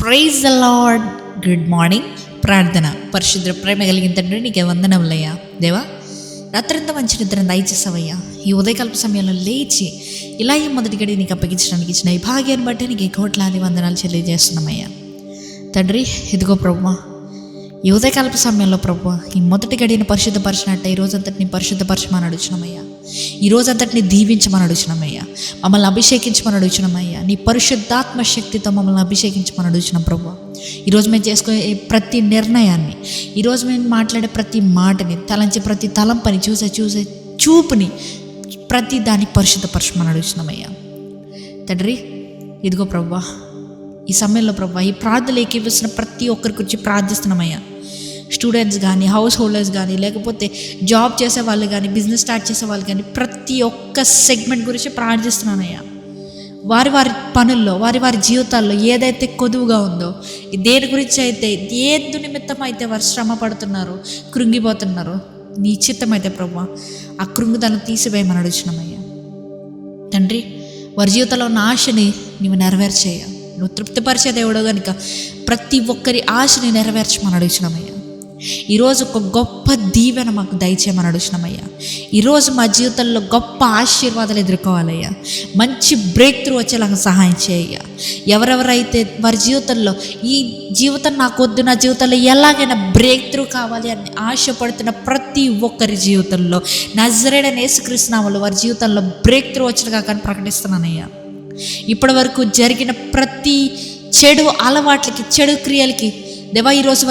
Praise the lord. Good morning. ప్రార్థన. పరిశుద్ర ప్రేమ కలిగిన తండ్రి, నీకే వందనములయ్యా. దేవా, రాత్రంతా మంచి నిద్ర దయచేసావయ్యా. ఈ ఉదయకాలపు సమయంలో లేచి ఇలా ఈ మొదటి గడి నీకు అప్పగించడానికి ఇచ్చిన ఈ భాగ్యాన్ని బట్టి నీకు కోట్లాది వందనాలు తెలియజేస్తున్నామయ్యా. తండ్రి, ఇదిగో ప్రభువా, ఈ ఉదయకాలపు సమయంలో ప్రభువా, ఈ మొదటి గడిని పరిశుద్ధపరిచినట్టే ఈ రోజంతటిని పరిశుద్ధపరచమని అడుగుచున్నామయ్యా. ఈ రోజంతటిని దీవించమని అడుగుచున్నామయ్యా. మమ్మల్ని అభిషేకించమని అడుగుచున్నామయ్యా. నీ పరిశుద్ధాత్మ శక్తితో మమ్మల్ని అభిషేకించమని అడుగుచున్నాం ప్రభువా. ఈరోజు మేము చేసుకునే ప్రతి నిర్ణయాన్ని, ఈరోజు మేము మాట్లాడే ప్రతి మాటని, తలంచే ప్రతి తలంపని, చూసే చూపుని, ప్రతి దాన్ని పరిశుద్ధపరచమని అడుగుచున్నామయ్యా. తండ్రి, ఇదిగో ప్రభువా, ఈ సమయంలో ప్రభువా, ఈ ప్రార్థనలు ఏకీపిస్తున్న ప్రతి ఒక్కరి గురించి ప్రార్థిస్తున్నామయ్యా. స్టూడెంట్స్ కానీ, హౌస్ హోల్డర్స్ కానీ, లేకపోతే జాబ్ చేసే వాళ్ళు కానీ, బిజినెస్ స్టార్ట్ చేసే వాళ్ళు కానీ, ప్రతి ఒక్క సెగ్మెంట్ గురించి ప్రార్థిస్తున్నానయ్యా. వారి వారి పనుల్లో, వారి వారి జీవితాల్లో ఏదైతే కొదువుగా ఉందో, దేని గురించి అయితే, ఏది నిమిత్తం అయితే వారు శ్రమ పడుతున్నారో, కృంగిపోతున్నారో, నీ చిత్తం అయితే ప్రభువా, ఆ కృంగుదలను తీసివేయమని అడుగుచున్నామయ్యా. తండ్రి, వారి జీవితంలో ఉన్న ఆశని నీవు నెరవేర్చేయ్యా. నువ్వు తృప్తిపరిచే దేవుడు కనుక ప్రతి ఒక్కరి ఆశని నెరవేర్చమని అడుగుచున్నామయ్యా. ఈరోజు ఒక గొప్ప దీవెన మాకు దయచేయమని అడుగుచున్నామయ్యా. ఈరోజు మా జీవితంలో గొప్ప ఆశీర్వాదాలు ఎదుర్కోవాలయ్యా. మంచి బ్రేక్ త్రూ వచ్చేలాగా సహాయం చేయ్యా. ఎవరెవరైతే వారి జీవితంలో ఈ జీవితం నాకు వద్దు, నా జీవితంలో ఎలాగైనా బ్రేక్ త్రూ కావాలి అని ఆశపడుతున్న ప్రతి ఒక్కరి జీవితంలో నజరేయుడైన యేసుక్రీస్తు నామములో వారి జీవితంలో బ్రేక్ త్రూ వచ్చేలాగా కానీ ప్రకటిస్తున్నానయ్యా. ఇప్పటి వరకు జరిగిన ప్రతి చెడు అలవాట్లకి, చెడు క్రియలకి దేవా, ఈరోజు